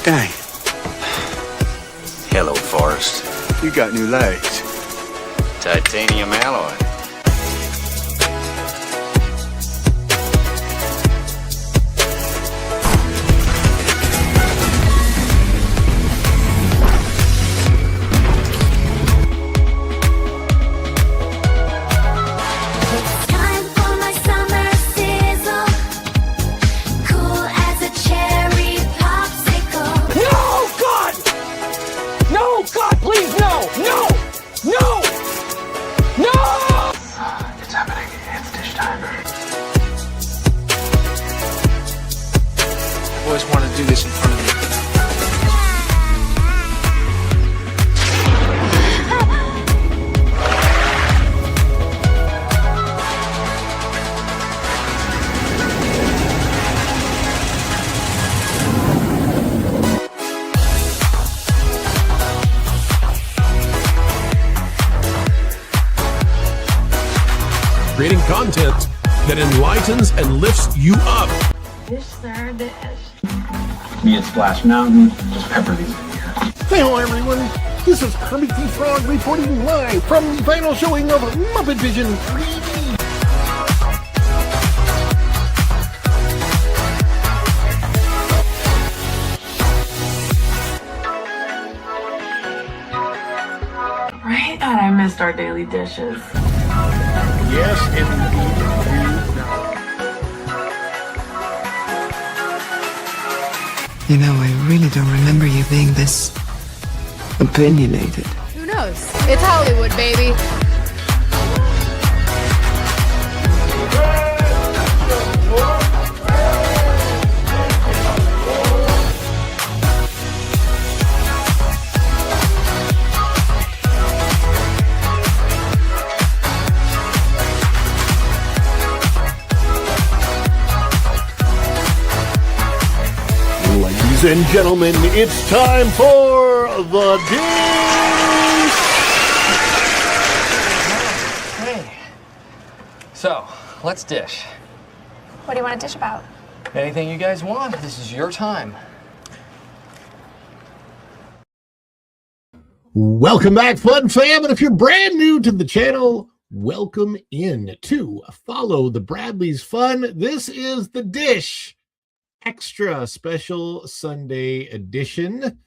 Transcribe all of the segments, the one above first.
okay? Hello, Forrest. You got new legs. Titanium alloy. I always wanted to do this in front of you. Creating content that enlightens and lifts you up. Dish, sir, dish. Me at Splash Mountain, just pepper these in here. Hello everyone, this is Kermit the Frog reporting live from the final showing of Muppet Vision 3D. Right? God, I missed our daily dishes. Yes, indeed. You know, I really don't remember you being this opinionated. Who knows? It's Hollywood, baby. Ladies and gentlemen, it's time for the dish. Hey. So, let's dish. What do you want to dish about? Anything you guys want. This is your time. Welcome back, Fun Fam, and if you're brand new to the channel, welcome in to Follow the Bradley's Fun. This is the Dish Extra Special Sunday Edition,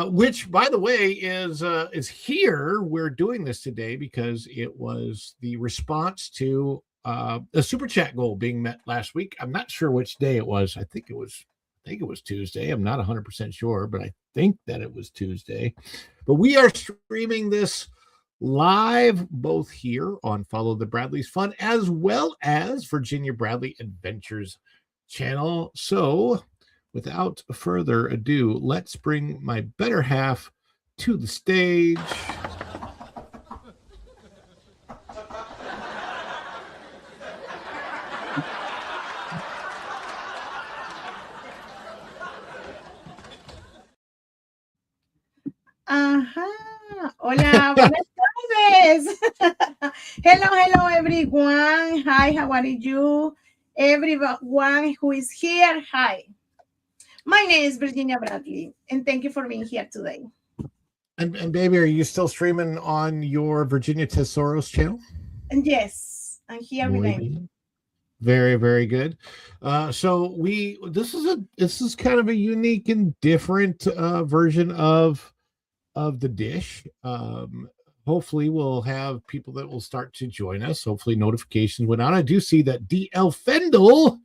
which, by the way, is here. We're doing this today because it was the response to a super chat goal being met last week. I'm not sure which day it was. I think it was Tuesday. I'm not 100% sure, but I think that it was Tuesday. But we are streaming this live both here on Follow the Bradley's Fun as well as Virginia Bradley Adventures channel. So without further ado, let's bring my better half to the stage. Hola, buenas tardes. Hello, everyone. Hi, how are you? Everyone who is here, hi. My name is Virginia Bradley, and thank you for being here today. And baby, are you still streaming on your Virginia Tesoros channel? And yes, I'm here with them. Very, very good. So this is kind of a unique and different version of the dish. Hopefully we'll have people that will start to join us. Hopefully notifications went out. I do see that DL Fendel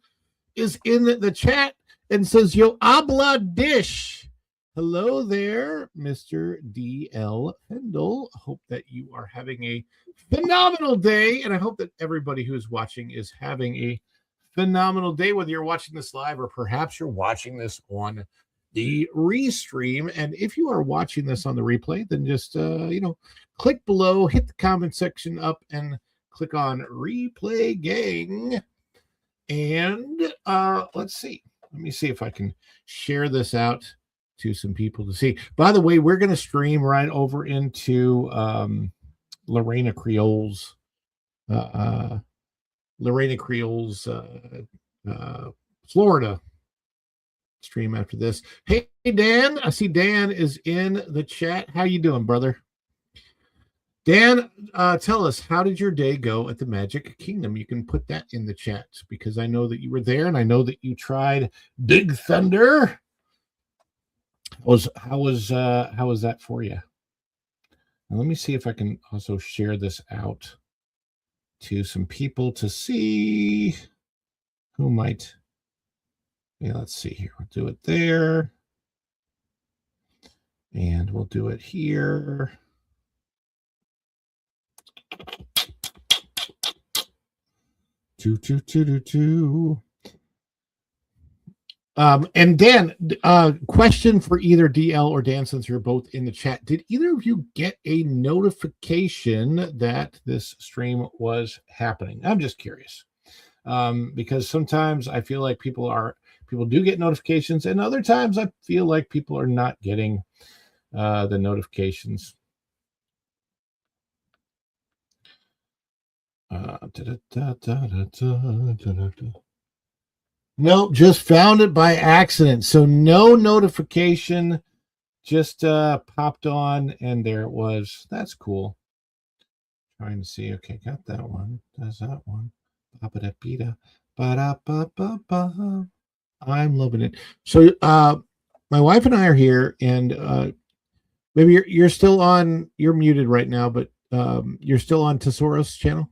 is in the chat and says, Yo habla dish. Hello there, Mr. DL Fendel. Hope that you are having a phenomenal day. And I hope that everybody who is watching is having a phenomenal day, whether you're watching this live or perhaps you're watching this on the restream. And if you are watching this on the replay, then just click below, hit the comment section up, and click on Replay Gang. And let's see. Let me see if I can share this out to some people to see. By the way, we're going to stream right over into Lorena Creole's Florida stream after this. Hey, Dan, I see Dan is in the chat. How you doing, brother? Dan, tell us, how did your day go at the Magic Kingdom? You can put that in the chat because I know that you were there and I know that you tried Big Thunder. How was that for you? Now, let me see if I can also share this out to some people to see who might. Yeah, let's see here. We'll do it there. And we'll do it here. Two. And Dan, question for either DL or Dan, since you're both in the chat. Did either of you get a notification that this stream was happening? I'm just curious. Because sometimes I feel like people do get notifications, and other times I feel like people are not getting the notifications. Nope, just found it by accident. So no notification, just popped on, and there it was. That's cool. Trying to see. Okay, got that one. There's that one. I'm loving it. So my wife and I are here, and maybe you're still on. You're muted right now, but you're still on Tesoro's channel.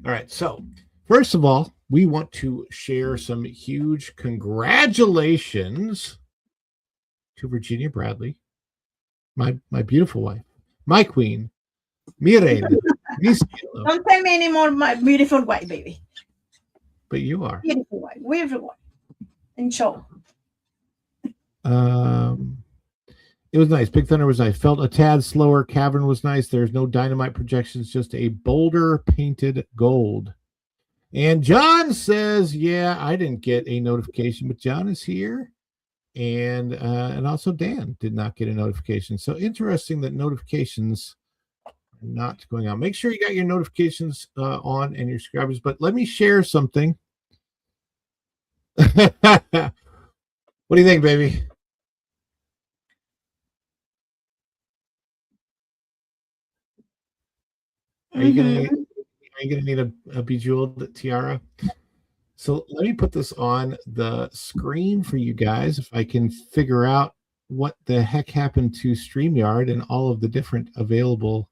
All right. So first of all, we want to share some huge congratulations to Virginia Bradley, my beautiful wife, my queen, Mireille. Don't tell me anymore, my beautiful wife, baby. But you are beautiful wife, and show. It was nice. Big Thunder was nice. Felt a tad slower. Cavern was nice. There's no dynamite projections, just a boulder painted gold. And John says, yeah, I didn't get a notification, but John is here. And also Dan did not get a notification. So interesting that notifications are not going on. Make sure you got your notifications on and your subscribers. But let me share something. What do you think, baby? Are you gonna need a bejeweled tiara? So let me put this on the screen for you guys if I can figure out what the heck happened to StreamYard and all of the different available.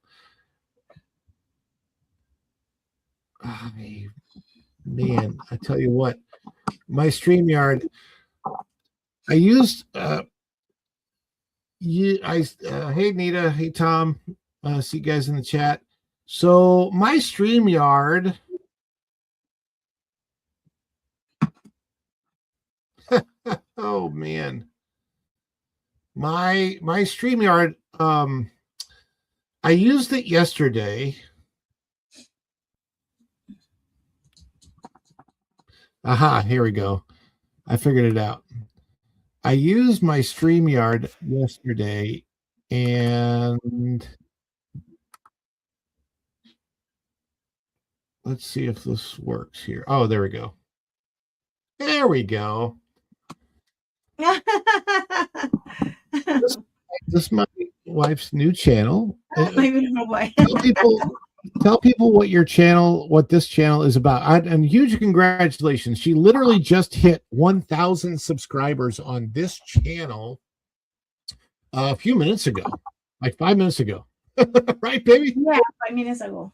Man, I tell you what, my StreamYard, I used hey Nita, hey Tom, see you guys in the chat. So my StreamYard oh man. My StreamYard, I used it yesterday. Aha, here we go. I figured it out. I used my StreamYard yesterday, and let's see if this works here. Oh, there we go. There we go. This is my wife's new channel. Tell people what this channel is about. And huge congratulations. She literally just hit 1,000 subscribers on this channel a few minutes ago, like 5 minutes ago. Right, baby? Yeah, 5 minutes ago.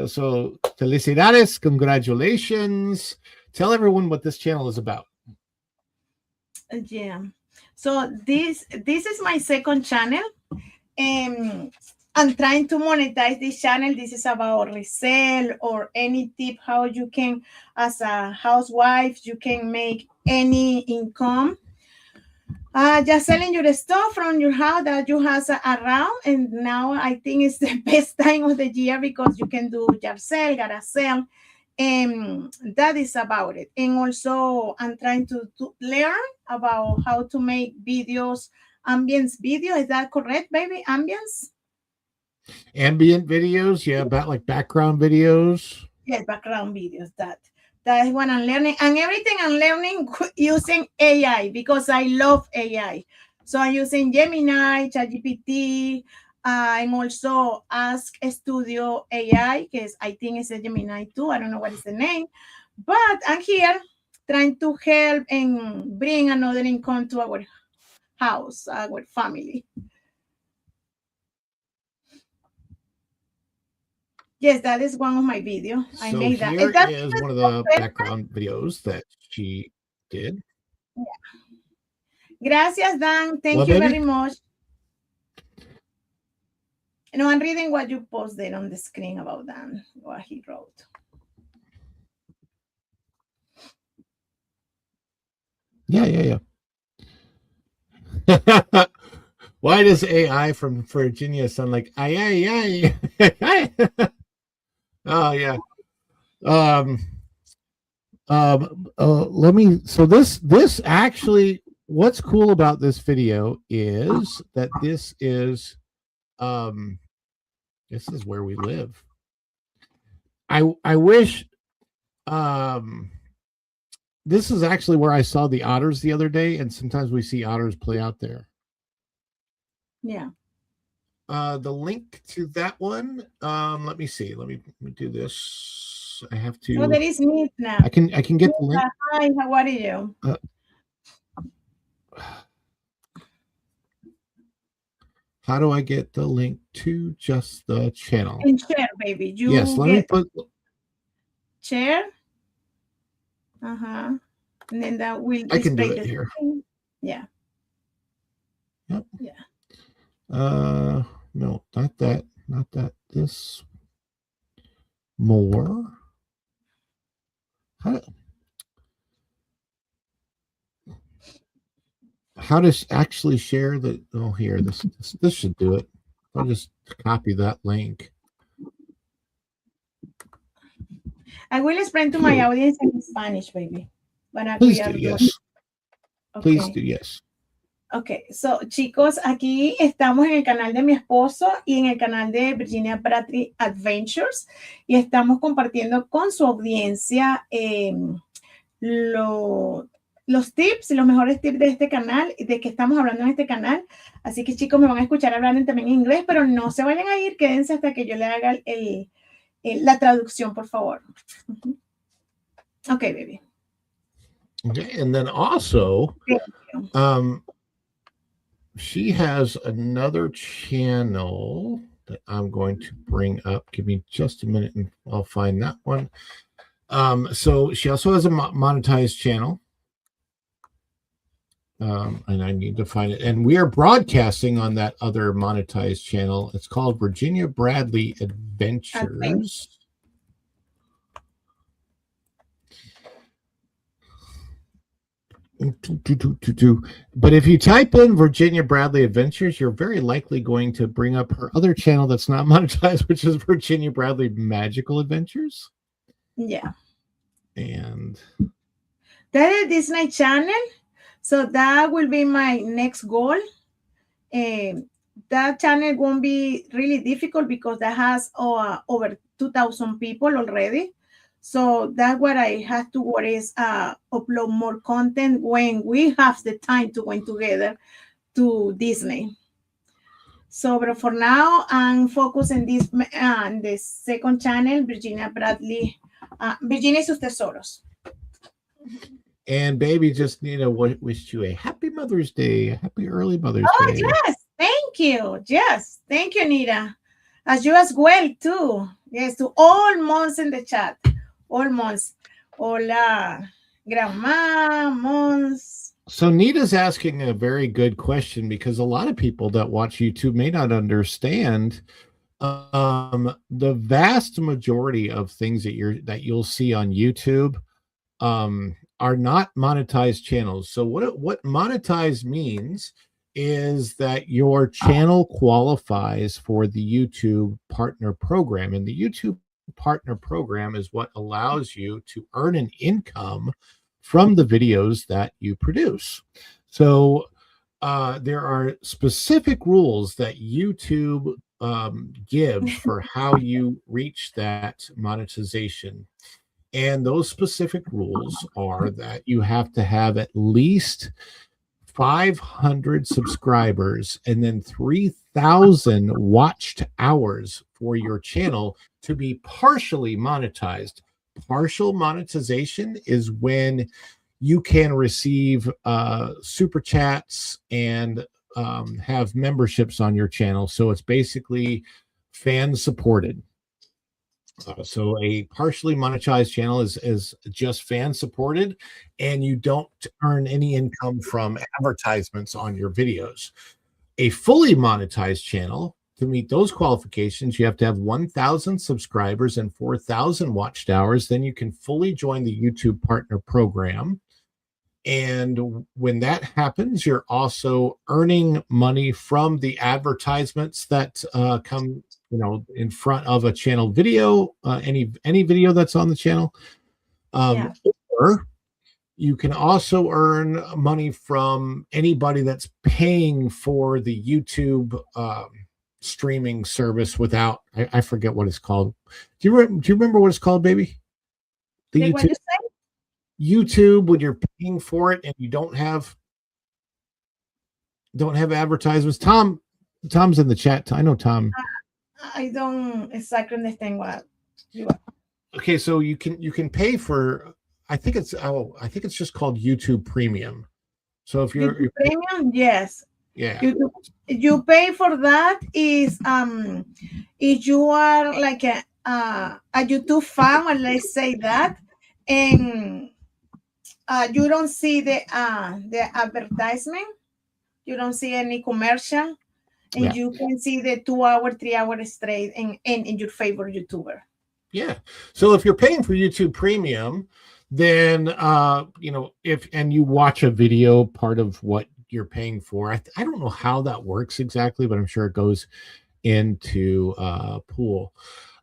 So, felicidades, congratulations. Tell everyone what this channel is about. Yeah. So this is my second channel. I'm trying to monetize this channel. This is about resale or any tip how you can, as a housewife, you can make any income. Just selling your stuff from your house that you have around. And now I think it's the best time of the year because you can do yard sale, garage sale. That is about it. And also I'm trying to learn about how to make videos, ambience video. Is that correct, baby? Ambience? Ambient videos, yeah, about like background videos. Yes, background videos, that. That is what I'm learning. And everything I'm learning using AI because I love AI. So I'm using Gemini, ChatGPT, and also Ask Studio AI, because I think it's a Gemini too. I don't know what is the name. But I'm here trying to help and bring another income to our house, our family. Yes, that is one of my videos. I So made that. here That's is one of the background videos that she did. Gracias, Dan. Thank What, you baby? very much. No, I'm reading what you posted on the screen about Dan, what he wrote. Yeah. Why does AI from Virginia sound like ay? Oh yeah. Let me. So this actually, what's cool about this video is that this is where we live. I wish this is actually where I saw the otters the other day, and sometimes we see otters play out there. Yeah. The link to that one. Let me see. Let me do this. I have to. Oh, there is Nita now. I can get the link. Hi, how are you? How do I get the link to just the channel? And share, baby. Yes, let me put share. And then that will I can do display it the here. screen. Yeah. Yep. Yeah. No, not that. This more. How to actually share the? Oh, here. This should do it. I'll just copy that link. I will explain to my audience in Spanish, baby. Please do, yes. Okay. Please do, yes. Ok, so chicos, aquí estamos en el canal de mi esposo y en el canal de Virginia Bradley Adventures y estamos compartiendo con su audiencia los tips, los mejores tips de este canal, de que estamos hablando en este canal. Así que chicos, me van a escuchar hablando también en inglés, pero no se vayan a ir, quédense hasta que yo le haga la traducción, por favor. Ok, baby. Okay, and then also, she has another channel that I'm going to bring up. Give me just a minute and I'll find that one. So she also has a monetized channel. And I need to find it. And we are broadcasting on that other monetized channel. It's called Virginia Bradley Adventures. But if you type in Virginia Bradley Adventures, you're very likely going to bring up her other channel that's not monetized, which is Virginia Bradley Magical Adventures. Yeah. And that is Disney Channel. So that will be my next goal. That channel won't be really difficult because that has over 2,000 people already. So that's what I have to worry is upload more content when we have the time to go together to Disney. So, but for now, I'm focusing this on the second channel, Virginia Bradley, Virginia y sus tesoros. And baby, just need to wish you a happy Mother's Day, a happy early Mother's Day. Yes, thank you. Yes, thank you, Nita. As you as well, too. Yes, to all moms in the chat. All moms. Hola, grandma, moms. So Nita's asking a very good question because a lot of people that watch YouTube may not understand the vast majority of things that you'll see on YouTube are not monetized channels. So what monetized means is that your channel qualifies for the YouTube Partner Program, and the YouTube Partner Program is what allows you to earn an income from the videos that you produce. So there are specific rules that YouTube gives for how you reach that monetization. And those specific rules are that you have to have at least 500 subscribers and then 3,000 watched hours for your channel to be partially monetized. Partial monetization is when you can receive super chats and have memberships on your channel. So it's basically fan supported. So a partially monetized channel is just fan supported, and you don't earn any income from advertisements on your videos. A fully monetized channel, to meet those qualifications, you have to have 1,000 subscribers and 4,000 watched hours. Then you can fully join the YouTube Partner Program. And when that happens, you're also earning money from the advertisements that come, in front of a channel video, any video that's on the channel. Or you can also earn money from anybody that's paying for the YouTube streaming service without, I forget what it's called. Do you remember what it's called, baby? The YouTube, when you're paying for it and you don't have advertisements. Tom's in the chat. I know Tom. I don't exactly understand what you are. Okay, so you can pay for, I think it's just called YouTube Premium. So if you're Premium, yes. Yeah. You pay for that is if you are like a YouTube fan, or let's say that, and you don't see the advertisement, you don't see any commercial, and you can see the 2 hour, 3 hour straight in your favorite YouTuber. Yeah. So if you're paying for YouTube Premium, then if you watch a video, part of what you're paying for, I don't know how that works exactly, but I'm sure it goes into pool.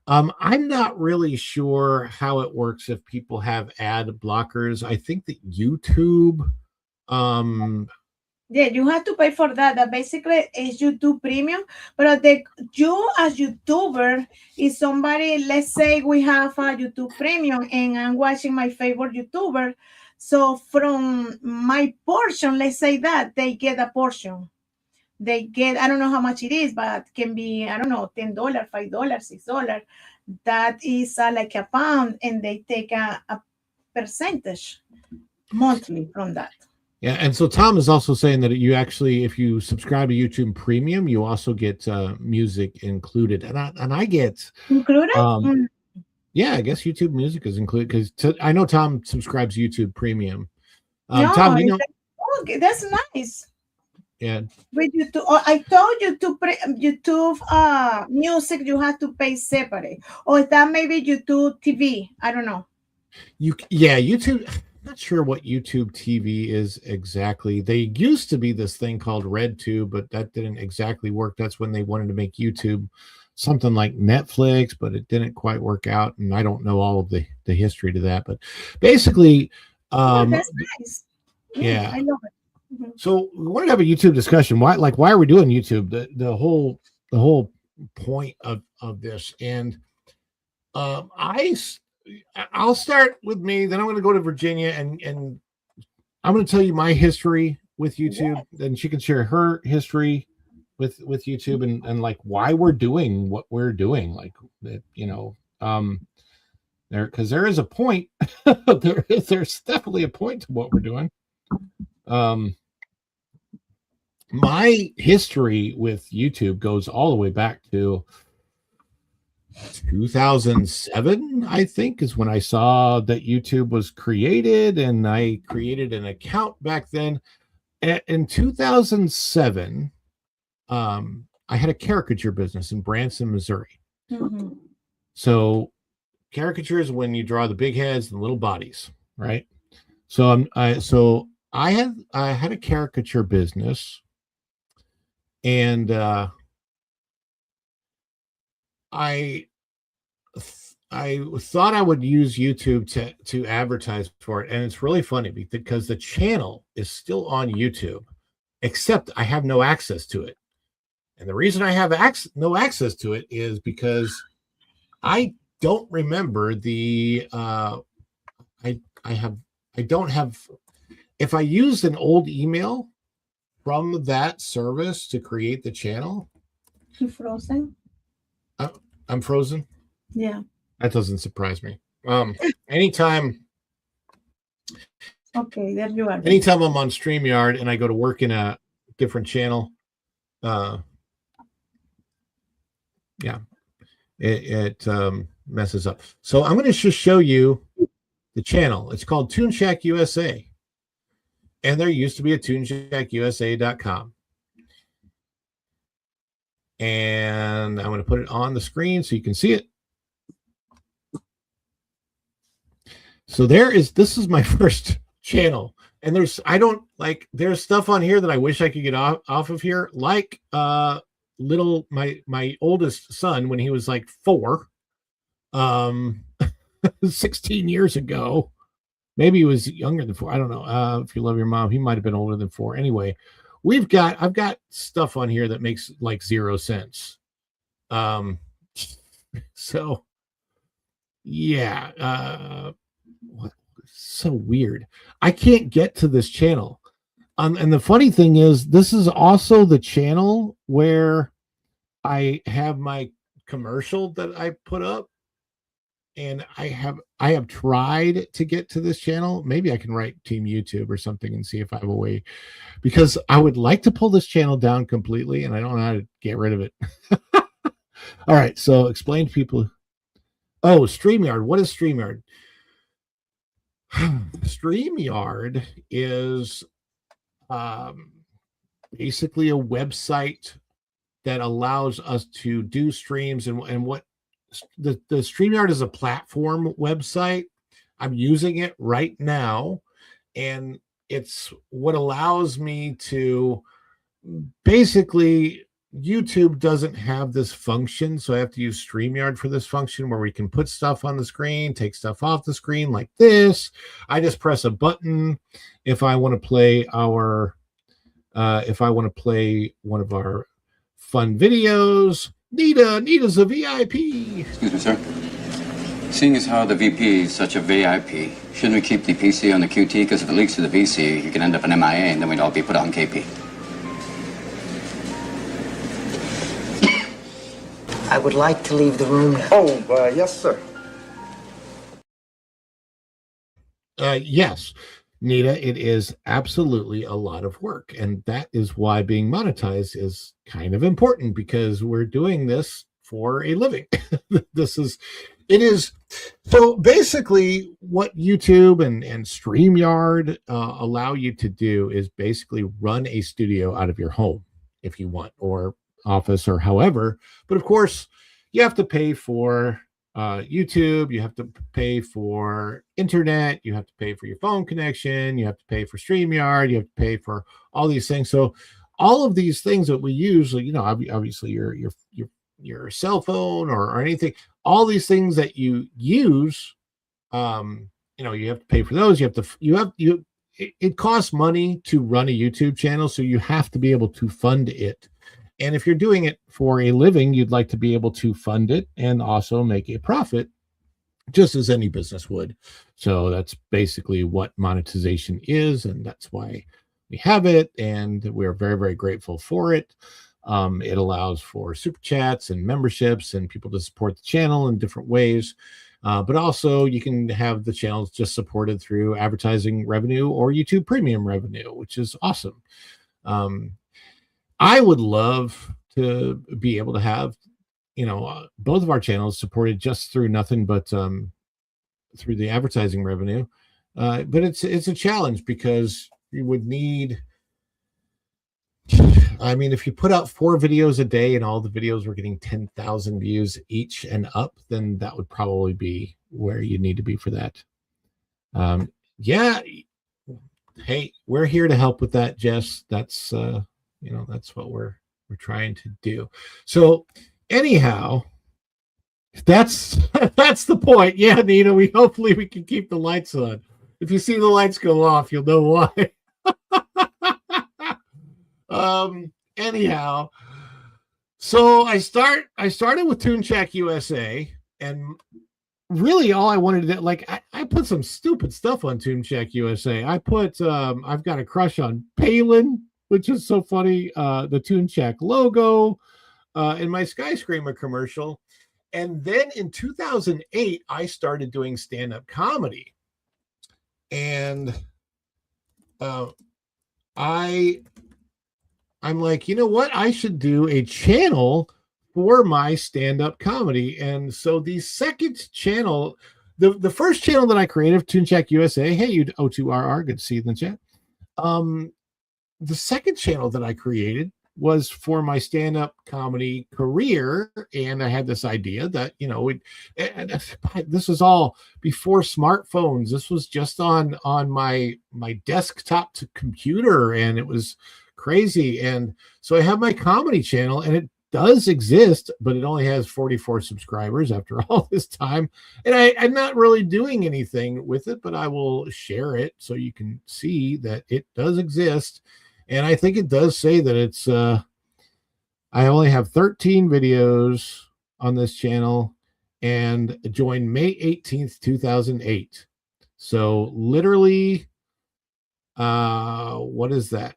I'm not really sure how it works if people have ad blockers. I think that YouTube yeah, you have to pay for that. That basically is YouTube Premium. But you as YouTuber is somebody, let's say we have a YouTube Premium and I'm watching my favorite YouTuber. So from my portion, let's say that they get a portion. They get, I don't know how much it is, but it can be, I don't know, $10, $5, $6. That is like a pound, and they take a percentage monthly from that. Yeah, and so Tom is also saying that you actually, if you subscribe to YouTube Premium, you also get music included, and I get included. Yeah, I guess YouTube Music is included because I know Tom subscribes to YouTube Premium. No, Tom, that's nice. Yeah. With YouTube, I told you to YouTube Music, you have to pay separate, or that maybe YouTube TV. I don't know. YouTube. Not sure what YouTube TV is exactly. They used to be this thing called RedTube, but that didn't exactly work. That's when they wanted to make YouTube something like Netflix, but it didn't quite work out. And I don't know all of the history to that, but basically, that's nice. Yeah, I love it. Mm-hmm. So we want to have a YouTube discussion. Why are we doing YouTube? The whole point of this, and I'll start with me, then I'm going to go to Virginia, and I'm going to tell you my history with YouTube. Then she can share her history with YouTube and like why we're doing what we're doing, like there, because there is a point. There's definitely a point to what we're doing. My history with YouTube goes all the way back to 2007, I think, is when I saw that YouTube was created, and I created an account back then. In 2007, I had a caricature business in Branson, Missouri. Mm-hmm. So caricature is when you draw the big heads and little bodies, right? So I had a caricature business, and I thought I would use YouTube to advertise for it, and it's really funny because the channel is still on YouTube, except I have no access to it. And the reason I have no access to it is because I don't remember the I don't have, if I used an old email from that service to create the channel. You frozen? I'm frozen. Yeah. That doesn't surprise me. Anytime Okay, there you are. anytime I'm on StreamYard and I go to work in a different channel, yeah, it messes up. So I'm going to just show you the channel. It's called Toon Shack USA. And there used to be a toonshackusa.com. And I'm going to put it on the screen so you can see it. So this is my first channel. And there's stuff on here that I wish I could get off of here. Like my oldest son, when he was like 4, 16 years ago. Maybe he was younger than 4. I don't know. If you love your mom, he might have been older than 4. Anyway, I've got stuff on here that makes like 0 sense. So yeah, so weird. I can't get to this channel. And the funny thing is, this is also the channel where I have my commercial that I put up. And I have tried to get to this channel. Maybe I can write Team YouTube or something and see if I have a way, because I would like to pull this channel down completely, and I don't know how to get rid of it. All right, so explain to people. Oh, StreamYard. What is StreamYard? StreamYard is basically a website that allows us to do streams, and what the StreamYard is a platform website. I'm using it right now, and it's what allows me to basically, YouTube doesn't have this function, so I have to use StreamYard for this function where we can put stuff on the screen, take stuff off the screen like this. I just press a button if I want to play one of our fun videos. Nita's a VIP. Excuse me, sir. Seeing as how the VP is such a VIP, shouldn't we keep the PC on the QT? Because if it leaks to the VC, you can end up an MIA, and then we'd all be put on KP. I would like to leave the room now. Oh, yes, sir. Yes, Nita, it is absolutely a lot of work. And that is why being monetized is kind of important, because we're doing this for a living. It is. So basically what YouTube and StreamYard allow you to do is basically run a studio out of your home if you want, or office, or however. But of course, you have to pay for YouTube, you have to pay for internet, you have to pay for your phone connection, you have to pay for StreamYard, you have to pay for all these things. So all of these things that we use, obviously your cell phone or anything, all these things that you use, you have to pay for those. It costs money to run a YouTube channel, so you have to be able to fund it. And if you're doing it for a living, you'd like to be able to fund it and also make a profit, just as any business would. So that's basically what monetization is, and that's why we have it, and we're very, very grateful for it. It allows for super chats and memberships and people to support the channel in different ways. But also you can have the channels just supported through advertising revenue or YouTube premium revenue, which is awesome. I would love to be able to have, both of our channels supported just through nothing but through the advertising revenue. But it's a challenge, because you would need, if you put out 4 videos a day and all the videos were getting 10,000 views each and up, then that would probably be where you need to be for that. Yeah. Hey, we're here to help with that, Jess. That's, that's what we're trying to do. So anyhow, that's the point. Yeah, Nina, hopefully we can keep the lights on. If you see the lights go off, you'll know why. Anyhow, so I started with Toon Shack USA, and really all I wanted to do, like I put some stupid stuff on Tune Check USA. I put I've got a crush on Palin, which is so funny. The Tune Check logo, in my Skyscraper commercial. And then in 2008, I started doing stand-up comedy. And I'm like, you know what? I should do a channel for my stand-up comedy. And so the second channel, the first channel that I created, Tune Check USA. Hey, you O2RR, good to see you in the chat. The second channel that I created was for my stand-up comedy career, and I had this idea that, you know, this was all before smartphones. This was just on my desktop to computer, and it was crazy. And so I have my comedy channel, and it does exist, but it only has 44 subscribers after all this time, and I'm not really doing anything with it, but I will share it so you can see that it does exist. And I think it does say that it's, I only have 13 videos on this channel and joined May 18th, 2008. So literally, what is that?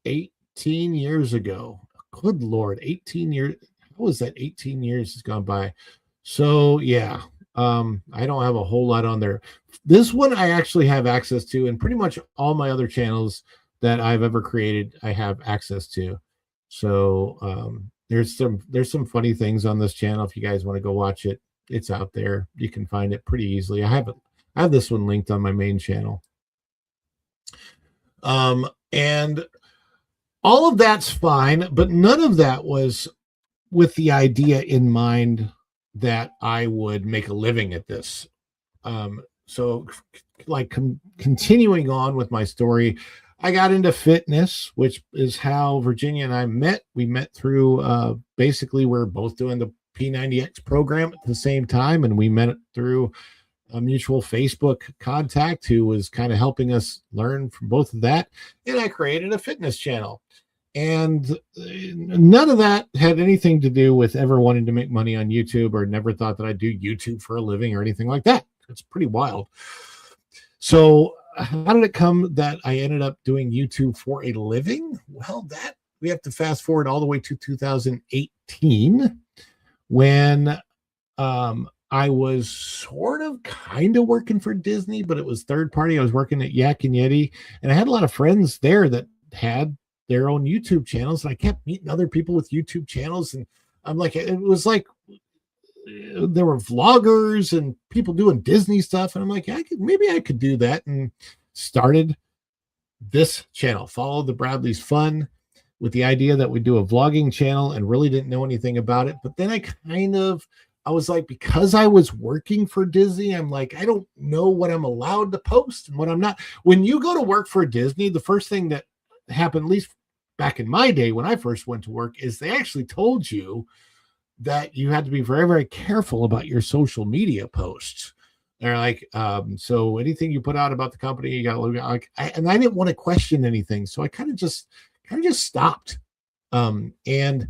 18 years ago. Good Lord, 18 years. How was that? 18 years has gone by. So yeah, I don't have a whole lot on there. This one I actually have access to, and pretty much all my other channels that I've ever created, I have access to. So there's some funny things on this channel. If you guys want to go watch it, it's out there. You can find it pretty easily. I have this one linked on my main channel. And all of that's fine, but none of that was with the idea in mind that I would make a living at this. So like continuing on with my story, I got into fitness, which is how Virginia and I met. We met through basically we're both doing the P90X program at the same time, and we met through a mutual Facebook contact who was kind of helping us learn from both of that. And I created a fitness channel. And none of that had anything to do with ever wanting to make money on YouTube, or never thought that I'd do YouTube for a living or anything like that. It's pretty wild. So how did it come that I ended up doing YouTube for a living? Well, that we have to fast forward all the way to 2018 when I was sort of kind of working for Disney, but it was third party. I was working at Yak and Yeti, and I had a lot of friends there that had their own YouTube channels, and I kept meeting other people with YouTube channels, and I'm like, it was like there were vloggers and people doing Disney stuff, and I'm like, maybe I could do that, and started this channel, Follow the Bradleys Fun, with the idea that we'd do a vlogging channel, and really didn't know anything about it. But then I was like, because I was working for Disney, I'm like, I don't know what I'm allowed to post and what I'm not. When you go to work for Disney, the first thing that happened, at least back in my day when I first went to work, is they actually told you that you had to be very, very careful about your social media posts. They're like, so anything you put out about the company, you got to look like, and I didn't want to question anything, so I kind of just stopped. And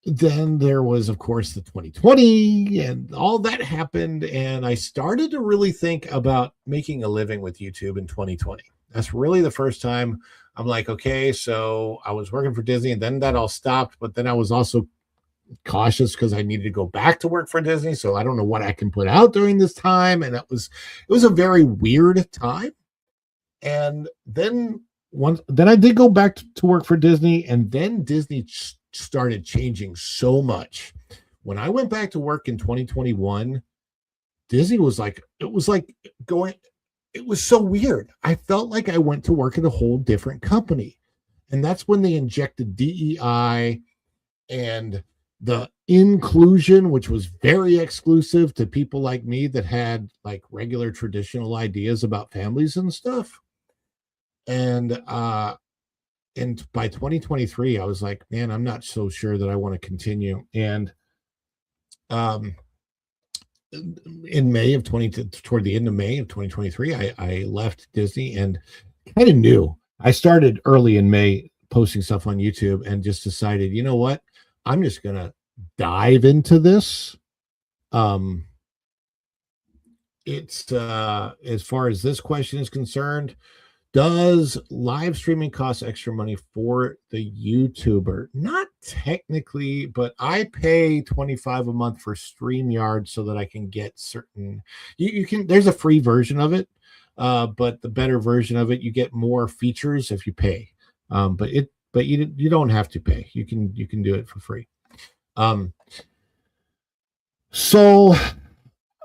then there was, of course, the 2020, and all that happened, and I started to really think about making a living with YouTube in 2020. That's really the first time I'm like, okay, so I was working for Disney, and then that all stopped, but then I was also cautious because I needed to go back to work for Disney, so I don't know what I can put out during this time, and it was a very weird time. And then I did go back to work for Disney, and then Disney started changing so much. When I went back to work in 2021, Disney was like, it was so weird. I felt like I went to work at a whole different company. And that's when they injected DEI and the inclusion, which was very exclusive to people like me that had like regular traditional ideas about families and stuff. And by 2023, I was like, man, I'm not so sure that I want to continue. And in May of toward the end of May of 2023, I left Disney, and kind of knew. I started early in May posting stuff on YouTube, and just decided, you know what? I'm just going to dive into this It's as far as this question is concerned, does live streaming cost extra money for the YouTuber? Not technically, but I pay $25 a month for StreamYard so that I can get certain. You can. There's a free version of it, but the better version of it, you get more features if you pay. But you don't have to pay. You can do it for free. So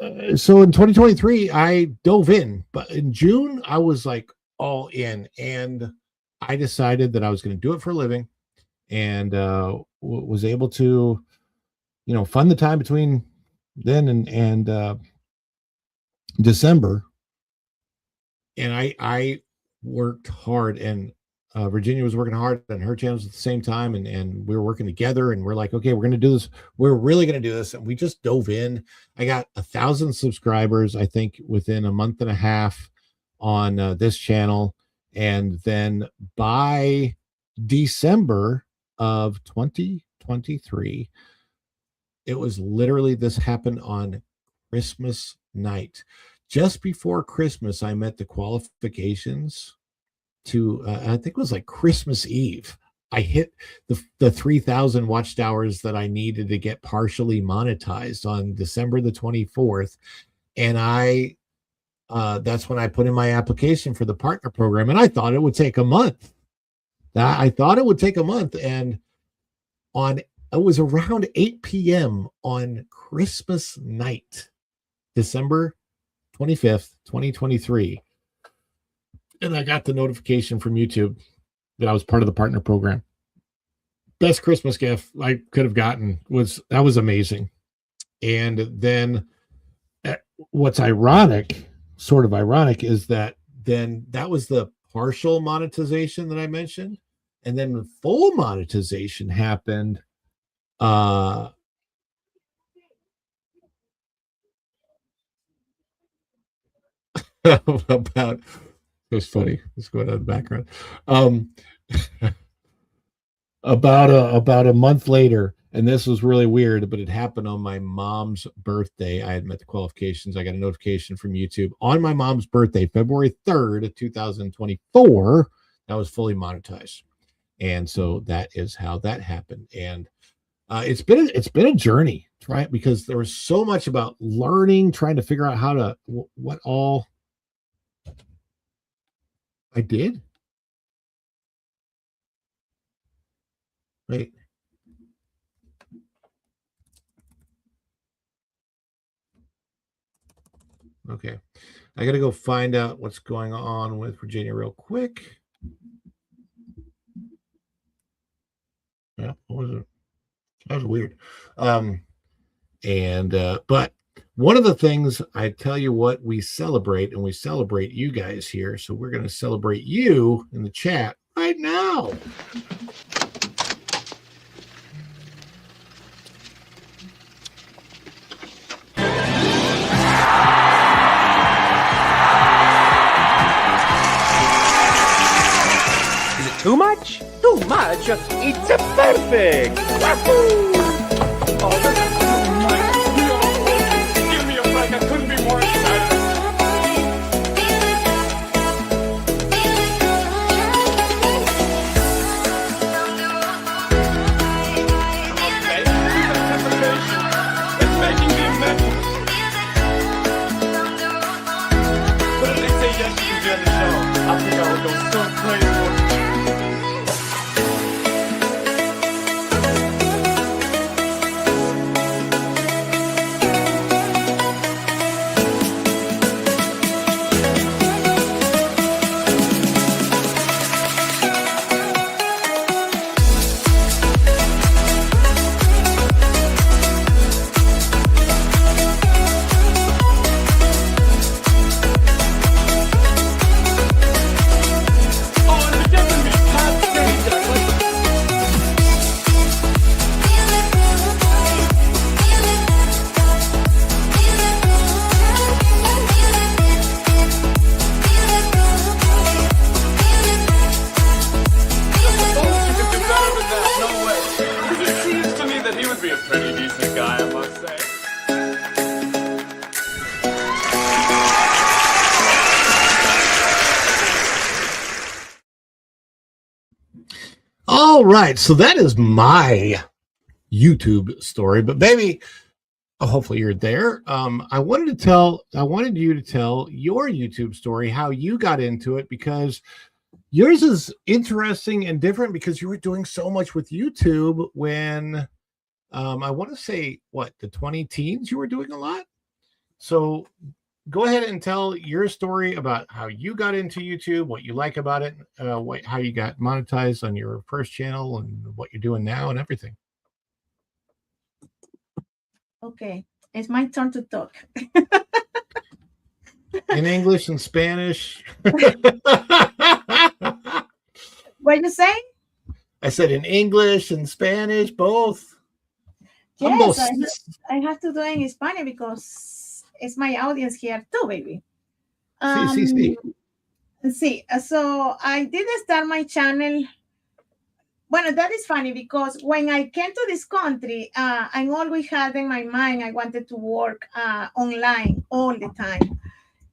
in 2023, I dove in, but in June I was like all in, and I decided that I was going to do it for a living, and was able to, fund the time between then and December, and I worked hard, and Virginia was working hard on her channels at the same time, and we were working together, and we're like, okay, we're going to do this. We're really going to do this, and we just dove in. I got 1,000 subscribers, I think, within a month and a half on this channel, and then by December of 2023, it was literally, this happened on Christmas night. Just before Christmas, I met the qualifications to I think it was like Christmas Eve. I hit the 3,000 watch hours that I needed to get partially monetized on December the 24th, and that's when I put in my application for the partner program, and I thought it would take a month. And it was around 8 p.m. on Christmas night, December 25th, 2023. And I got the notification from YouTube that I was part of the partner program. Best Christmas gift I could have gotten. That was amazing. And then what's sort of ironic, is that then that was the partial monetization that I mentioned. And then the full monetization happened about, it was funny. Let's go down the background. About a month later, and this was really weird, but it happened on my mom's birthday. I had met the qualifications. I got a notification from YouTube on my mom's birthday, February 3rd, 2024. That was fully monetized. And so that is how that happened. And it's been a journey, right? Because there was so much about learning, trying to figure out what all I did. Wait. Okay. I got to go find out what's going on with Virginia real quick. Yeah, what was it? That was weird. But one of the things, I tell you what, we celebrate you guys here. So we're going to celebrate you in the chat right now. Is it too much? Too much? It's perfect! Wahoo! Oh, this is too much. Give me a break. I couldn't be more excited. Okay, this anticipation is making me mental. But if they say yes, you can be on the show, I think I would go so crazy. Be a pretty decent guy, I must say. All right, so that is my YouTube story, but baby, hopefully you're there. I wanted you to tell your YouTube story, how you got into it, because yours is interesting and different because you were doing so much with YouTube when I want to say the 20 teens you were doing a lot. So go ahead and tell your story about how you got into YouTube, what you like about it, how you got monetized on your first channel, and what you're doing now and everything. Okay, it's my turn to talk. In English and Spanish. What you say? I said in English and Spanish, both. Yes, I have to do it in Spanish because it's my audience here too, baby. Sí. So I did start my channel. Well, that is funny because when I came to this country, I always had in my mind I wanted to work online all the time.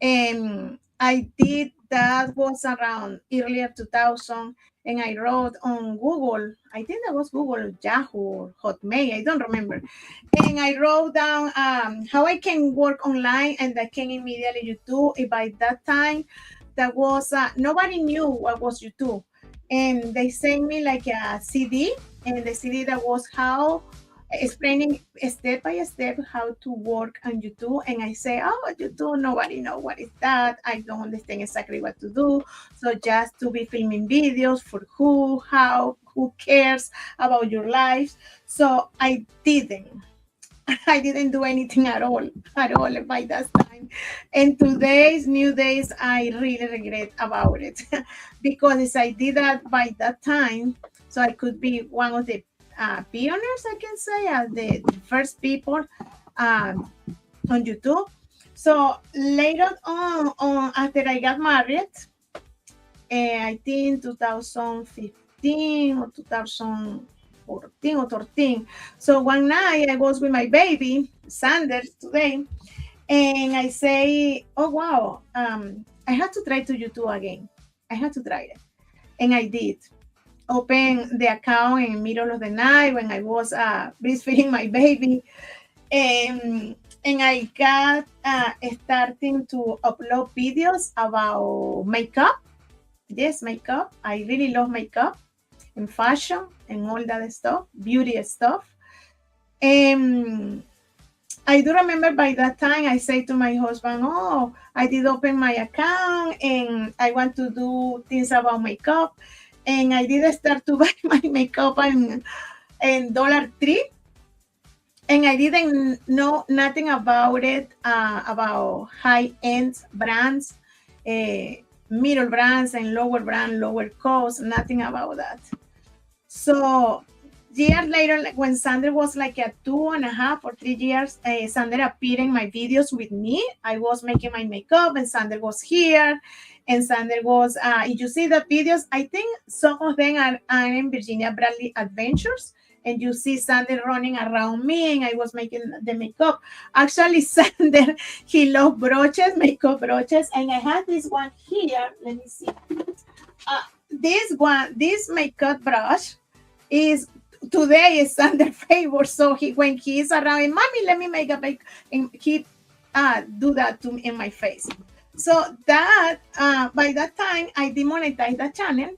And I did that was around earlier 2000, and I wrote on Google, I think that was Google, Yahoo, or Hotmail, I don't remember. And I wrote down how I can work online, and I can immediately YouTube. By that time, that was nobody knew what was YouTube. And they sent me like a CD, and the CD that was how explaining step by step how to work on YouTube. And I say, oh, YouTube, nobody know what is that. I don't understand exactly what to do. So just to be filming videos for who cares about your life. So I didn't do anything at all by that time. And today's new days, I really regret about it because I did that by that time, so I could be one of the pioneers, I can say, as the first people on YouTube. So later on after I got married, I think 2015 or 2014 or 13. So one night I was with my baby, Sander, today, and I say, oh, wow, I have to try to YouTube again. I had to try it. And I did. Open the account in the middle of the night when I was breastfeeding my baby. And I got starting to upload videos about makeup. Yes, makeup. I really love makeup and fashion and all that stuff, beauty stuff. And I do remember by that time I say to my husband, oh, I did open my account and I want to do things about makeup. And I did start to buy my makeup in Dollar Tree. And I didn't know nothing about it, about high-end brands, middle brands and lower cost, nothing about that. So years later, like when Sander was like a 2.5 or 3 years, Sander appeared in my videos with me. I was making my makeup and Sander was here. And Sander was, if you see the videos, I think some of them are in Virginia Bradley Adventures. And you see Sander running around me and I was making the makeup. Actually, Sander, he loves brooches, makeup brooches. And I have this one here. Let me see. This makeup brush is today is Sander's favorite. So when he's around, and mommy, let me make a makeup, and he do that to me in my face. So that by that time I demonetized the channel,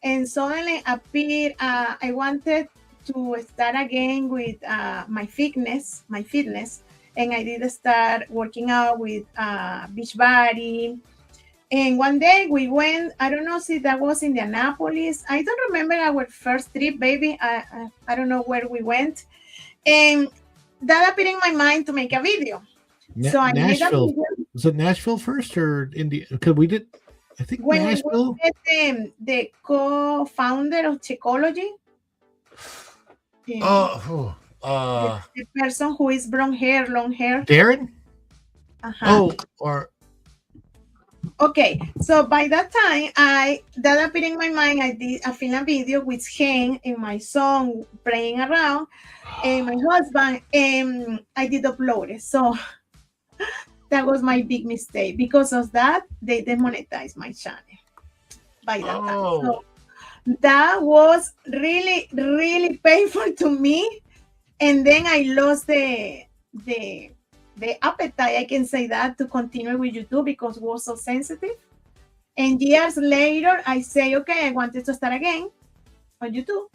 and suddenly appeared. I wanted to start again with my fitness, and I did start working out with Beachbody. And one day we went, I don't know if that was Indianapolis. I don't remember our first trip, baby. I don't know where we went. And that appeared in my mind to make a video. So I made a video. Was it Nashville first or India? Because we did, I think when Nashville. We met the co-founder of Checology. The person who is long hair. Darren? Okay, so by that time, that appeared in my mind. I filmed a video with him in my song playing around, and my husband, and I did upload it. So that was my big mistake. Because of that, they demonetized my channel by that time. That was really, really painful to me. And then I lost the appetite, I can say that, to continue with YouTube because it was so sensitive. And years later, I say, okay, I wanted to start again on YouTube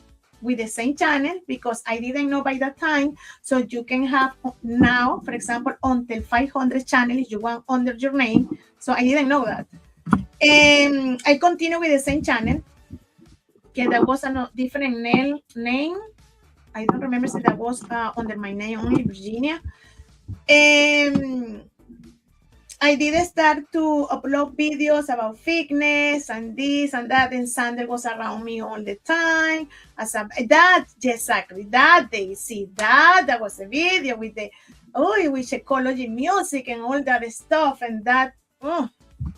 with the same channel because I didn't know by that time. So you can have now, for example, until 500 channels you want under your name. So I didn't know that. And I continue with the same channel. Okay, that was a different name. I don't remember if that was under my name only, Virginia. I did start to upload videos about fitness and this and that, and Sander was around me all the time. Exactly, that day, see, that was a video with the, with ecology music and all that stuff, and that,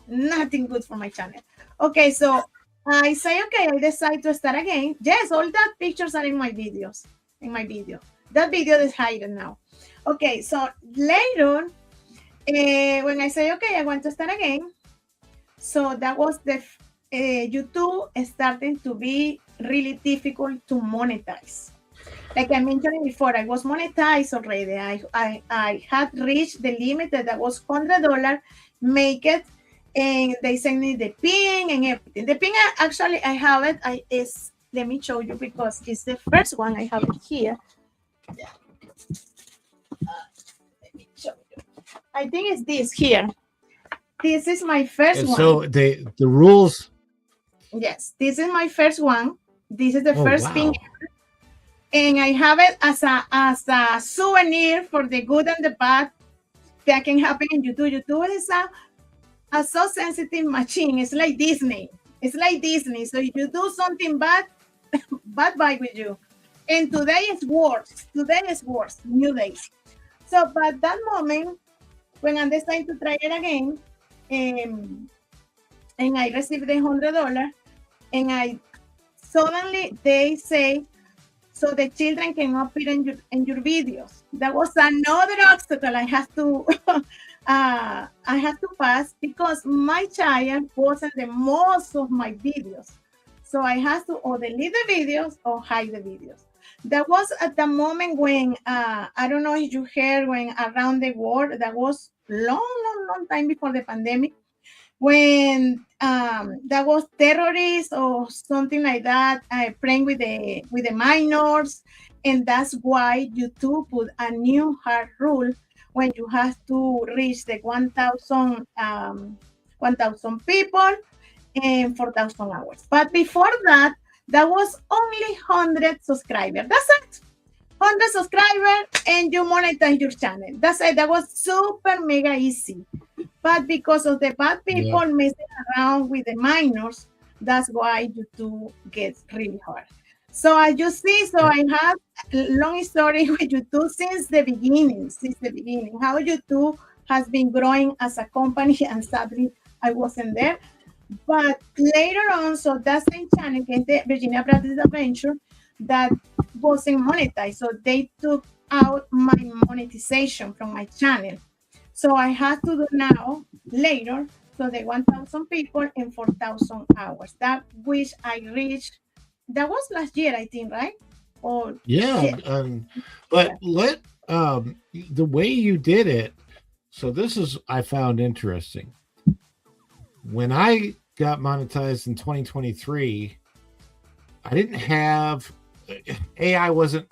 nothing good for my channel. Okay, so I say, okay, I decide to start again. Yes, all that pictures are in my videos, That video is hidden now. Okay, so later, when I say, okay, I want to start again, so that was the YouTube starting to be really difficult to monetize. Like I mentioned before, I was monetized already. I had reached the limit that was $100, make it, and they send me the pin and everything. The pin, actually, I have it. Let me show you because it's the first one. I have it here. Yeah. Let me show you. I think it's this here. This is my first one. So the rules. Yes, this is my first one. This is the first thing, and I have it as a souvenir for the good and the bad that can happen in YouTube. YouTube is a so sensitive machine. It's like Disney. So if you do something bad, bye with you. And today is worse. New days. So, but that moment, when I decided to try it again, and I received the $100, and I suddenly they say, so the children cannot appear in your videos. That was another obstacle I have to pass because my child wasn't the most of my videos. So I had to or delete the videos or hide the videos. That was at the moment when I don't know if you heard, when around the world, that was long time before the pandemic, when that was terrorists or something like that, playing with the minors, and that's why YouTube put a new hard rule when you have to reach the 1,000 people and 4,000 hours. But before that, that was only 100 subscribers. That's it. 100 subscribers and you monetize your channel. That's it. That was super mega easy. But because of the bad people messing around with the minors, that's why YouTube gets really hard. So as you see, so I have a long story with YouTube since the beginning, how YouTube has been growing as a company, and sadly, I wasn't there. But later on, so that same channel, the Virginia Practice Adventure, that wasn't monetized. So they took out my monetization from my channel. So I have to do now, later, so the 1,000 people and 4,000 hours. That which I reached, that was last year, I think, right? Or but the way you did it, so this is, I found interesting. When I got monetized in 2023, I didn't have, AI wasn't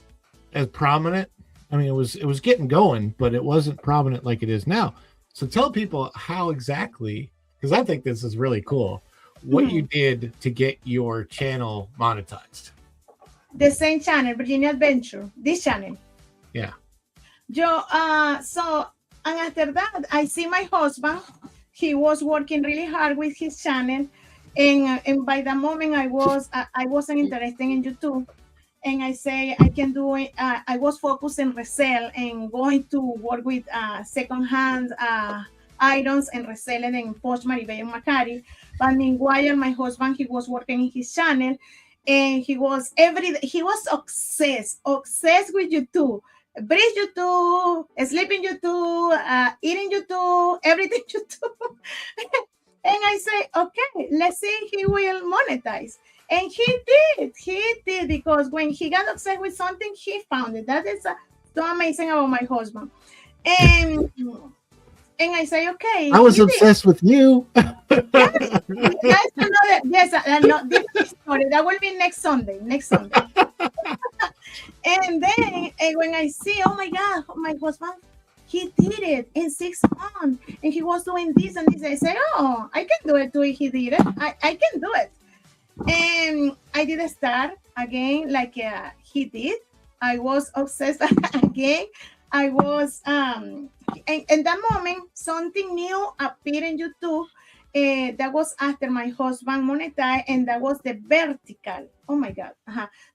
as prominent. I mean, it was getting going, but it wasn't prominent like it is now. So tell people how exactly, because I think this is really cool, what you did to get your channel monetized. The same channel, Virginia Adventure, this channel. Yeah. So, and after that, I see my husband. He was working really hard with his channel, and by the moment I wasn't interested in YouTube. And I say I can do it. I was focused in resell and going to work with secondhand items and reselling in Poshmark, eBay, and Macari. But meanwhile, my husband, he was working in his channel, and he was obsessed with YouTube. Breathe YouTube, sleeping YouTube, eating YouTube, everything YouTube. And I say, okay, let's see, he will monetize. And he did, because when he got obsessed with something, he found it. That is so amazing about my husband. And I say, okay. I was obsessed with you. Yes, that's another, yes, no, different story. That will be next Sunday. And then when I see, oh my God, my husband, he did it in 6 months, and he was doing this and this. I say, oh, I can do it too. He did it. I can do it. And I did start again like he did. I was obsessed again. I was in that moment something new appeared in YouTube. That was after my husband monetized, and that was the vertical. Oh my God.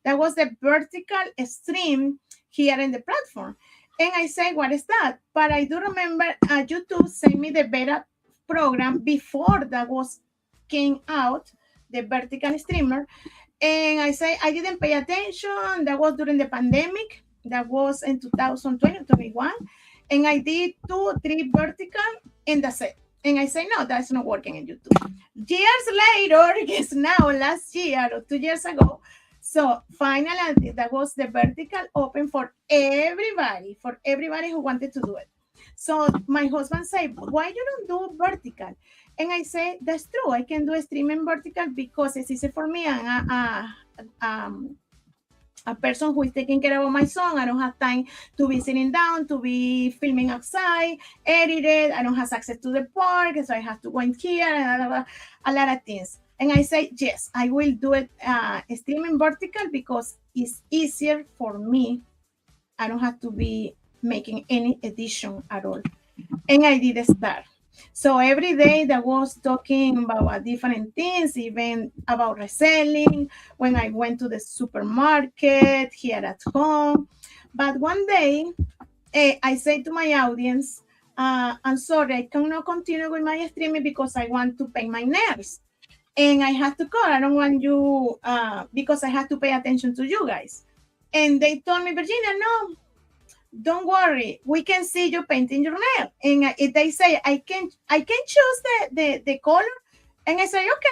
That was the vertical stream here in the platform. And I say, what is that? But I do remember YouTube sent me the beta program before that was came out, the vertical streamer. And I say, I didn't pay attention. That was during the pandemic. That was in 2020, 21. And I did 2, 3 vertical, and that's it. And I say, no, that's not working in YouTube. Years later, guess now, last year or 2 years ago, so finally, that was the vertical open for everybody who wanted to do it. So my husband said, why you don't do vertical? And I say, that's true. I can do a streaming vertical because it's easy for me. And a person who is taking care of my son. I don't have time to be sitting down, to be filming outside, edited. I don't have access to the park, so I have to go in here and a lot of things. And I say, yes, I will do it streaming vertical because it's easier for me. I don't have to be making any edition at all. And I did start. So every day that was talking about different things, even about reselling, when I went to the supermarket, here at home. But one day, I say to my audience, I'm sorry, I cannot continue with my streaming because I want to pay my nails. And I have to call. I don't want you, because I have to pay attention to you guys. And they told me, Virginia, no, don't worry, we can see you painting your nail. And they say, I can choose the color. And I say, okay.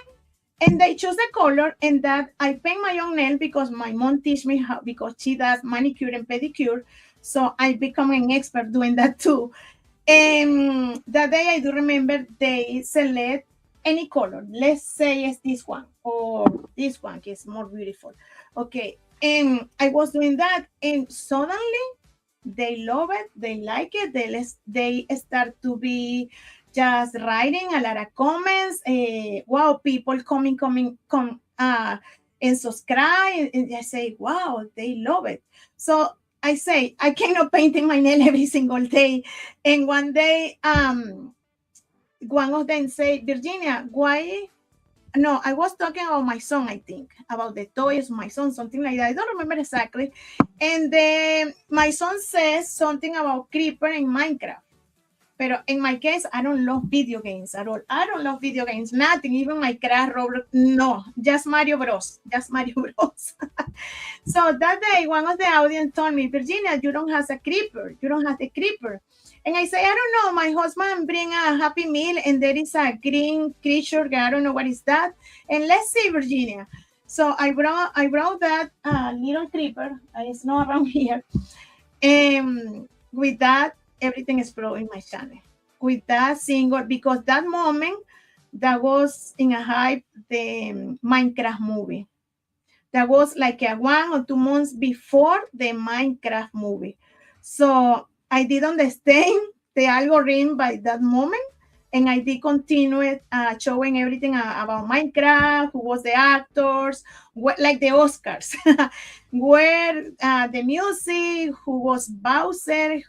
And they choose the color, and that I paint my own nail because my mom teach me how, because she does manicure and pedicure. So I become an expert doing that too. And that day I do remember they select any color. Let's say it's this one or this one is more beautiful. Okay. And I was doing that, and suddenly they love it, they like it, they start to be just writing a lot of comments. Wow, people come and subscribe, and I say, wow, they love it. So I say, I cannot painting my nail every single day. And one day, one of them say, Virginia, why? No, I was talking about my son, I think, about the toys, my son, something like that. I don't remember exactly. And then my son says something about Creeper in Minecraft. But in my case, I don't love video games at all. I don't love video games, nothing, even my Crash, Roblox, no, just Mario Bros. Just Mario Bros. So that day, one of the audience told me, Virginia, you don't have a Creeper. You don't have a Creeper. And I say, I don't know, my husband bring a Happy Meal, and there is a green creature, I don't know what is that. And let's see, Virginia. So I brought that little creeper, it's not around here. And with that, everything exploded in my channel. With that single, because that moment, that was in a hype, the Minecraft movie. That was like 1 or 2 months before the Minecraft movie. So I did understand the algorithm by that moment, and I did continue showing everything about Minecraft, who was the actors, like the Oscars, where the music, who was Bowser,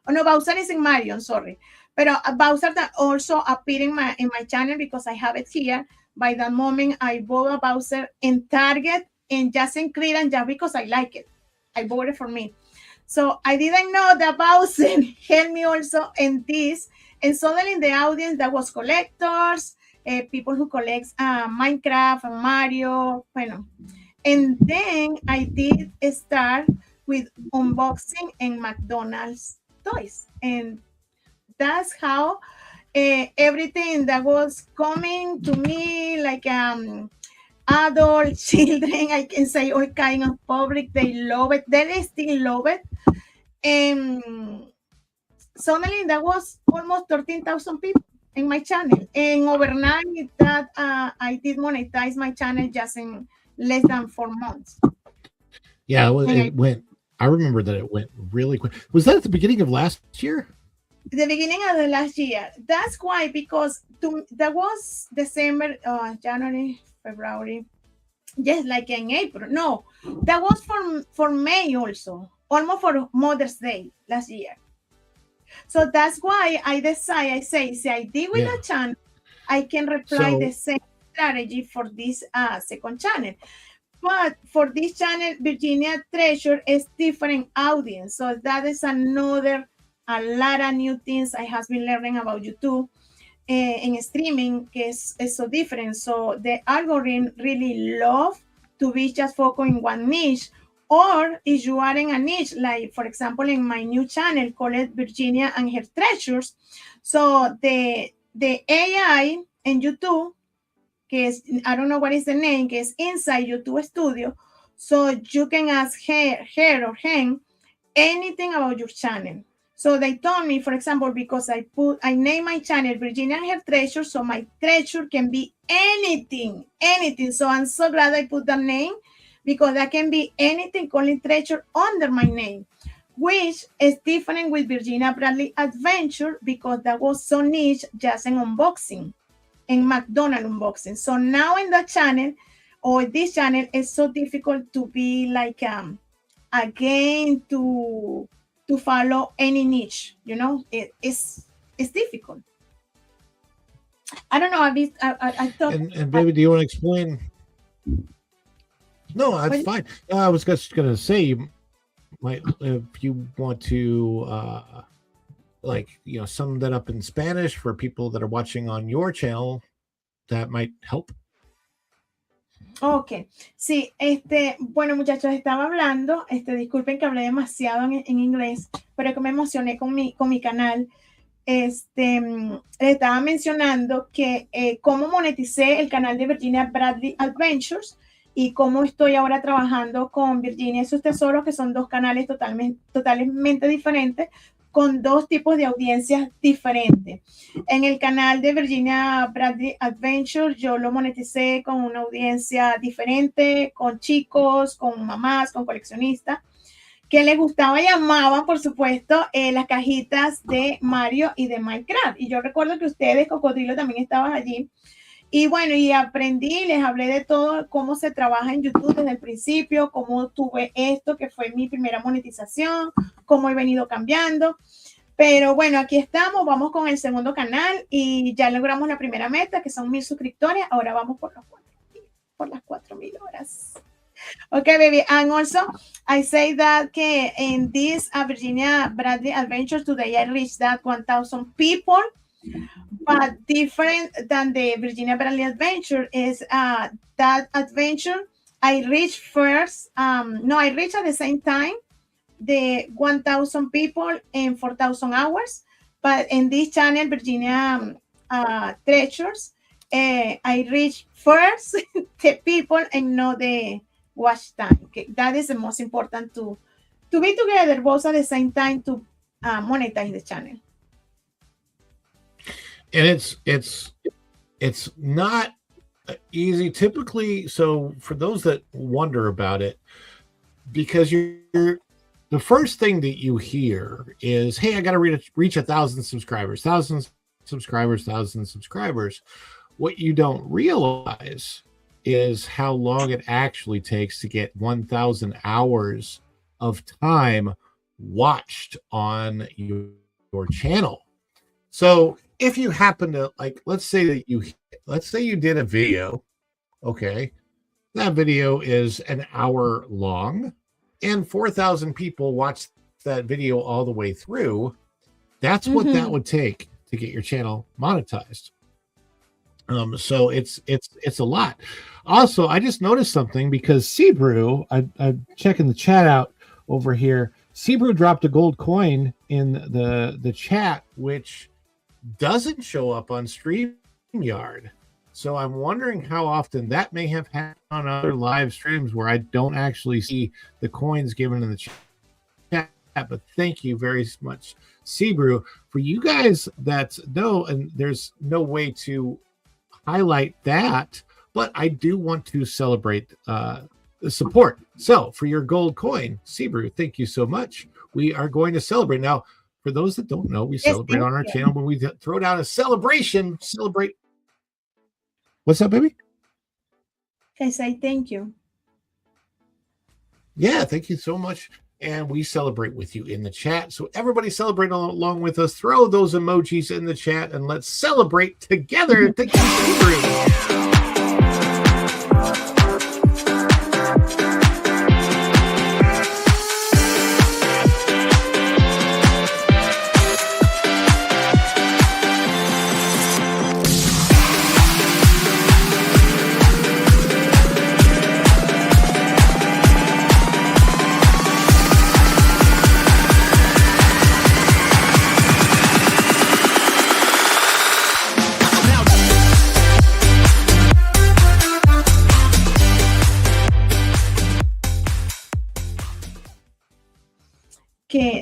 Bowser is in Mario, I'm sorry. But Bowser that also appeared in my channel because I have it here. By that moment, I bought a Bowser in Target and just in clearance, just because I like it. I bought it for me. So I didn't know that Bowser helped me also in this. And suddenly in the audience, that was collectors, people who collect Minecraft and Mario. And then I did start with unboxing and McDonald's toys. And that's how everything that was coming to me, like adults, children, I can say all kind of public, they love it. They still love it. And suddenly there was almost 13,000 people in my channel. And overnight that I did monetize my channel just in less than 4 months. Yeah, it went. I remember that it went really quick. Was that at the beginning of last year? The beginning of the last year. That's why, because that was December, January, February. Yes, like in April. No, that was for May also, almost for Mother's Day last year. So that's why I say, see, I did with a channel, I can apply the same strategy for this second channel. But for this channel, Virginia Treasure is different audience. So that is a lot of new things I have been learning about YouTube and streaming is so different. So the algorithm really love to be just focused in one niche. Or if you are in a niche, like for example, in my new channel called Virginia and Her Treasures. So the AI in YouTube, I don't know what is the name, is inside YouTube Studio. So you can ask her or him anything about your channel. So they told me, for example, because I name my channel Virginia and Her Treasure, so my treasure can be anything. So I'm so glad I put that name, because that can be anything called treasure under my name, which is different with Virginia Bradley Adventure, because that was so niche, just an unboxing, in McDonald's unboxing. So now in that channel, or this channel, it's so difficult to be like again to follow any niche. You know, it's difficult. I don't know. I thought. And baby, do you want to explain? No, that's fine. I was just going to say, you might, if you want to, sum that up in Spanish for people that are watching on your channel, that might help. Ok, sí, bueno muchachos, estaba hablando, disculpen que hablé demasiado en inglés, pero que me emocioné con mi canal. Les estaba mencionando que cómo moneticé el canal de Virginia Bradley Adventures y cómo estoy ahora trabajando con Virginia y sus tesoros, que son dos canales totalmente diferentes, con dos tipos de audiencias diferentes. En el canal de Virginia Bradley Adventure yo lo moneticé con una audiencia diferente, con chicos, con mamás, con coleccionistas, que les gustaba y amaban, por supuesto, las cajitas de Mario y de Minecraft. Y yo recuerdo que ustedes, Cocodrilo, también estaban allí. Y bueno, y aprendí, les hablé de todo, cómo se trabaja en YouTube desde el principio, cómo tuve esto, que fue mi primera monetización, cómo he venido cambiando. Pero bueno, aquí estamos, vamos con el segundo canal y ya logramos la primera meta, que son 1,000 suscriptores. Ahora vamos por las 4,000 horas. Okay, baby. And also, I say that in this Virginia Bradley Adventure today, I reached that 1,000 people. But different than the Virginia Bradley Adventure is that adventure I reached first. I reached at the same time the 1,000 people in 4,000 hours. But in this channel, Virginia Treasures, I reached first the people and not the watch time. Okay? That is the most important to be together both at the same time to monetize the channel. And it's not easy typically. So for those that wonder about it, because you're the first thing that you hear is, hey, I got to reach 1,000 subscribers, 1,000 subscribers, 1,000 subscribers. What you don't realize is how long it actually takes to get 1,000 hours of time watched on your channel. So if you happen to, like, let's say you did a video, okay, that video is an hour long and 4,000 people watched that video all the way through. That's what that would take to get your channel monetized. So it's a lot. Also, I just noticed something because Sebrew, I'm checking the chat out over here. Sebrew dropped a gold coin in the chat, which doesn't show up on StreamYard. So I'm wondering how often that may have happened on other live streams where I don't actually see the coins given in the chat. But thank you very much, Sebrew. For you guys that know, and there's no way to highlight that, but I do want to celebrate the support. So for your gold coin, Sebrew, thank you so much. We are going to celebrate. Now, for those that don't know, we celebrate on our channel when we throw down a celebration. Celebrate. What's up, baby? I say thank you. Yeah, thank you so much. And we celebrate with you in the chat. So everybody celebrate along with us. Throw those emojis in the chat and let's celebrate together. Thank you, Sebrew.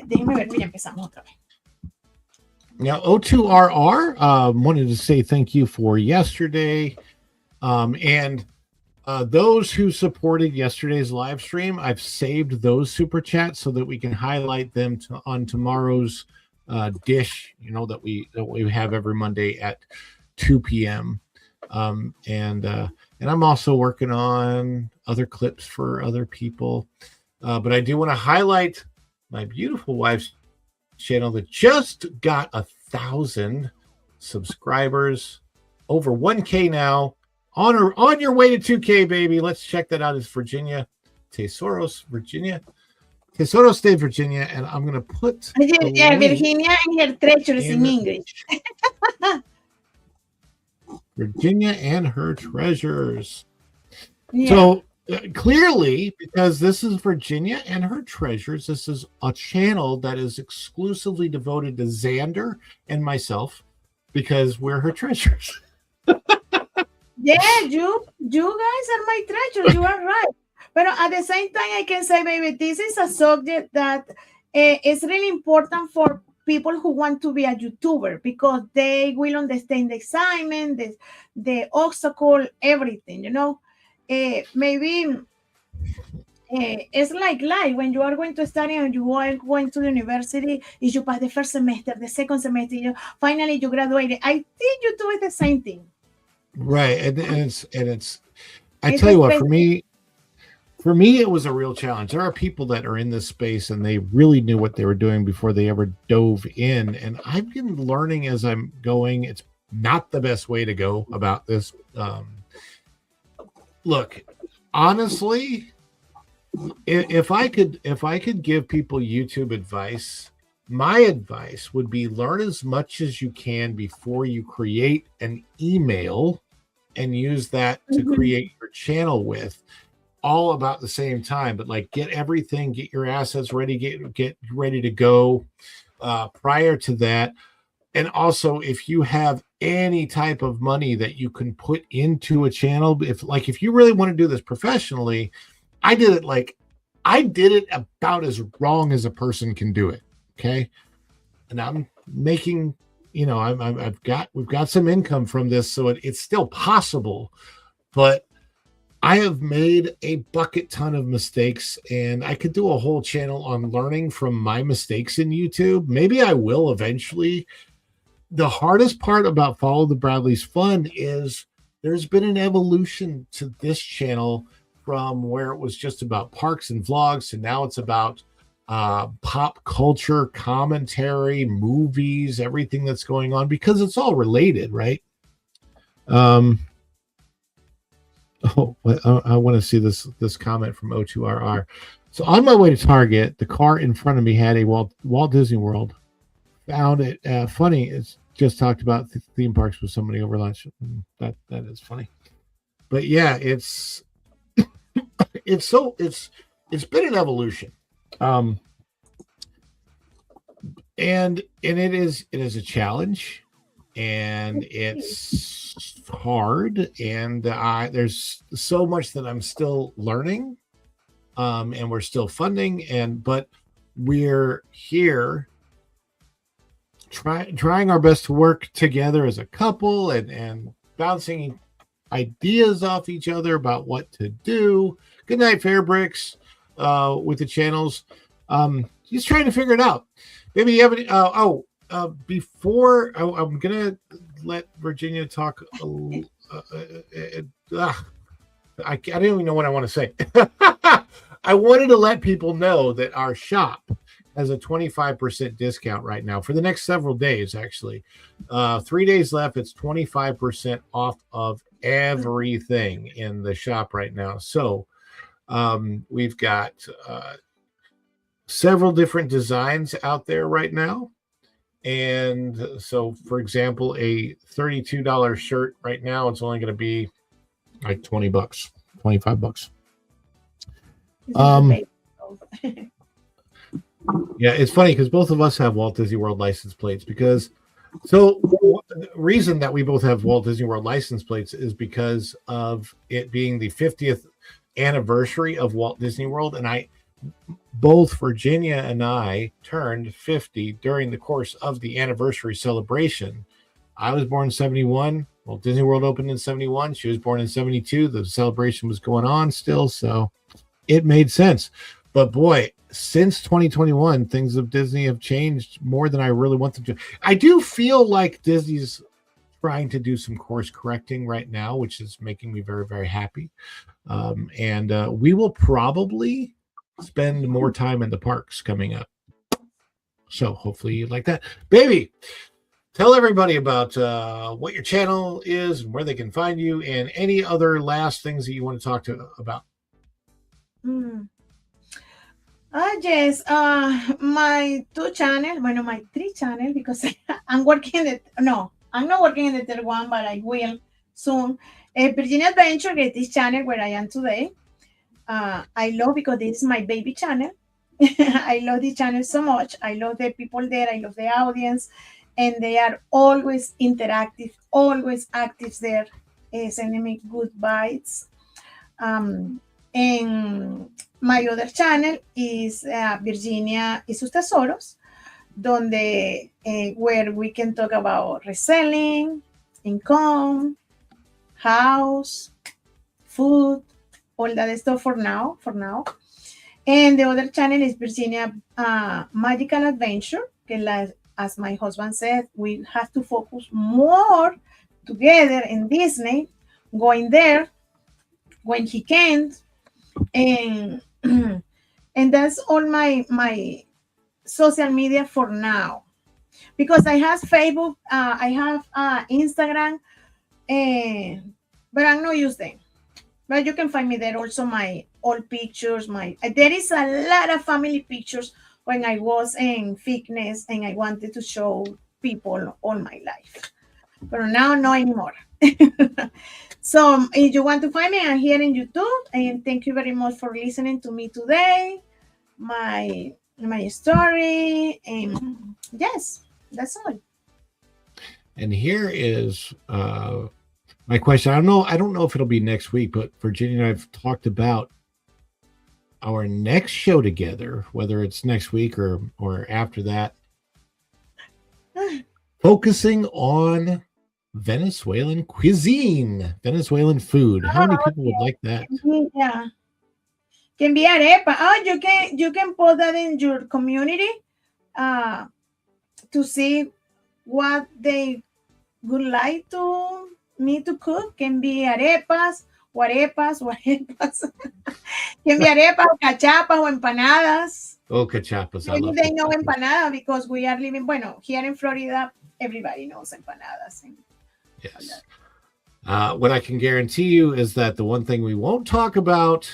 Déjeme ver, ya empezamos otra vez. Now, O2RR wanted to say thank you for yesterday. And those who supported yesterday's live stream, I've saved those super chats so that we can highlight them on tomorrow's dish, that we have every Monday at 2 p.m. And I'm also working on other clips for other people. But I do want to highlight my beautiful wife's channel that just got 1,000 subscribers, over 1K now. On your way to 2K, baby. Let's check that out. It's Virginia Tesoros, Virginia. Tesoros State, Virginia. And I'm going to put Virginia and her treasures in English. Virginia and her treasures. Yeah. So clearly, because this is Virginia and her treasures, this is a channel that is exclusively devoted to Xander and myself because we're her treasures. Yeah, you guys are my treasures. You are right. But at the same time, I can say, baby, this is a subject that is really important for people who want to be a YouTuber because they will understand the excitement, the obstacle, everything, maybe it's like life when you are going to study and you are going to the university. If you pass the first semester, the second semester, finally you graduated. I think YouTube is the same thing. Right, and it's. I tell you what, for me, it was a real challenge. There are people that are in this space and they really knew what they were doing before they ever dove in. And I've been learning as I'm going. It's not the best way to go about this. Look, honestly, if I could give people YouTube advice, my advice would be learn as much as you can before you create an email and use that to create your channel with, all about the same time. But like, get everything, get your assets ready, get ready to go prior to that. And also, if you have any type of money that you can put into a channel, if you really want to do this professionally, I did it about as wrong as a person can do it. Okay. And I'm making, we've got some income from this, so it's still possible, but I have made a bucket ton of mistakes, and I could do a whole channel on learning from my mistakes in YouTube. Maybe I will eventually. The hardest part about Follow the Bradleys Fun is there's been an evolution to this channel from where it was just about parks and vlogs to now it's about pop culture, commentary, movies, everything that's going on, because it's all related, right? I want to see this comment from O2RR. So on my way to Target, the car in front of me had a Walt Disney World. Found it funny. It's just talked about theme parks with somebody over lunch. That is funny. But yeah, it's been an evolution. And it is a challenge. and it's hard, and there's so much that I'm still learning, and we're still funding, but we're here trying our best to work together as a couple and bouncing ideas off each other about what to do. Good night, Fairbricks, with the channels. Just trying to figure it out. Maybe you have any. Before I'm gonna let Virginia talk. I don't even know what I want to say. I wanted to let people know that our shop has a 25% discount right now for the next several days. Actually, 3 days left. It's 25% off of everything in the shop right now. So we've got several different designs out there right now. And so, for example, a $32 shirt right now, it's only going to be like $20, $25. Yeah, it's funny because both of us have Walt Disney World license plates the reason that we both have Walt Disney World license plates is because of it being the 50th anniversary of Walt Disney World. And both Virginia and I turned 50 during the course of the anniversary celebration. I was born in 71. Well, Disney World opened in 71. She was born in 72. The celebration was going on still, so it made sense. But boy, since 2021, things of Disney have changed more than I really want them to. I do feel like Disney's trying to do some course correcting right now, which is making me very, very happy. And we will probably spend more time in the parks coming up. So hopefully you like that. Baby, tell everybody about what your channel is and where they can find you and any other last things that you want to talk about. Yes, my 2 channels, my 3 channels, because I'm working I'm not working in the third one, but I will soon. Virginia Adventure is this channel where I am today. I love because this is my baby channel. I love this channel so much. I love the people there. I love the audience, and they are always interactive, always active there, sending me good vibes. And my other channel is Virginia y sus tesoros, donde where we can talk about reselling, income, house, food, all that stuff for now. And the other channel is Virginia Magical Adventure. As my husband said, we have to focus more together in Disney, going there when he can. And that's all my social media for now, because I have Facebook, I have Instagram, but I'm not using them. But you can find me there also. My old pictures, there is a lot of family pictures when I was in fitness and I wanted to show people all my life, but now no anymore. So if you want to find me, I'm here in YouTube, and thank you very much for listening to me today, my story, and yes, that's all. And here is my question. I don't know if it'll be next week, but Virginia and I have talked about our next show together, whether it's next week or after that, focusing on Venezuelan cuisine, Venezuelan food. How many people would like that? Yeah, can be arepa. You can put that in your community to see what they would like me to cook. Can be arepas, guarepas. Can be arepas, cachapas, or empanadas. Oh, cachapas! I love. They know empanada because we are living. Here in Florida, everybody knows empanadas. Yes. What I can guarantee you is that the one thing we won't talk about,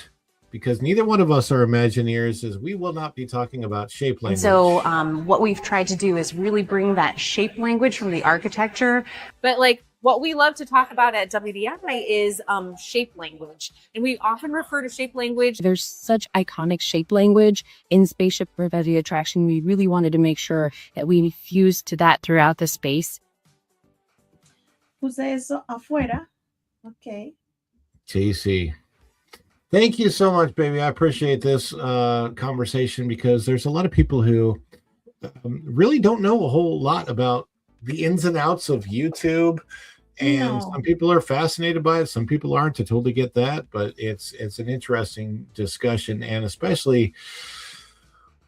because neither one of us are Imagineers, is we will not be talking about shape language. So what we've tried to do is really bring that shape language from the architecture. But what we love to talk about at WDI is shape language. And we often refer to shape language. There's such iconic shape language in Spaceship Reverie Attraction. We really wanted to make sure that we fused to that throughout the space. puse eso afuera. Okay. TC. Thank you so much, baby. I appreciate this conversation because there's a lot of people who really don't know a whole lot about the ins and outs of YouTube. And some people are fascinated by it. Some people aren't. I totally get that. But it's an interesting discussion, and especially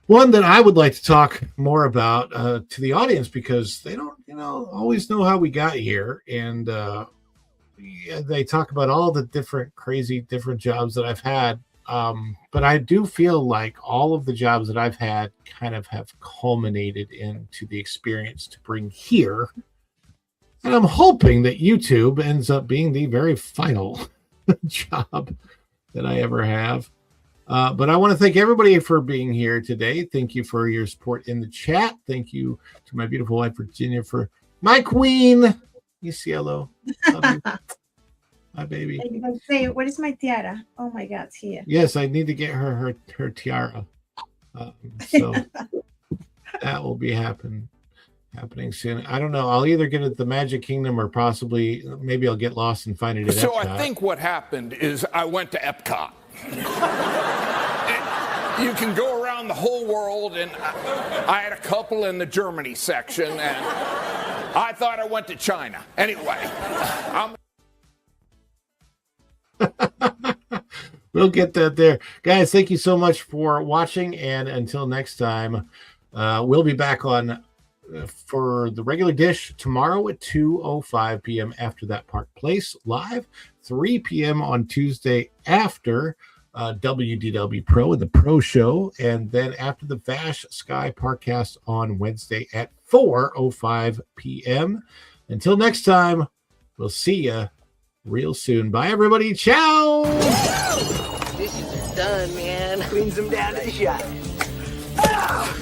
one that I would like to talk more about to the audience because they don't, always know how we got here. And they talk about all the different jobs that I've had. But I do feel like all of the jobs that I've had kind of have culminated into the experience to bring here. And I'm hoping that YouTube ends up being the very final job that I ever have. But I want to thank everybody for being here today. Thank you for your support in the chat. Thank you to my beautiful wife, Virginia, for my queen. You cielo. Love you. My baby. Say, what is my tiara? Oh my God, it's here. Yes, I need to get her tiara. So that will be happening soon. I don't know. I'll either get it at the Magic Kingdom or maybe I'll get lost and find it at So Epcot. I think what happened is I went to Epcot. You can go around the whole world, and I had a couple in the Germany section, and I thought I went to China. Anyway, We'll get that there. Guys, thank you so much for watching, and until next time, we'll be back on for the regular dish tomorrow at 2:05 p.m. after that Park Place live, 3 p.m. on Tuesday after WDW Pro and the Pro Show, and then after the Vash Sky Parkcast on Wednesday at 4:05 p.m. Until next time, we'll see you real soon. Bye, everybody. Ciao. Dishes are done, man. Cleans them down to the shot. Ah!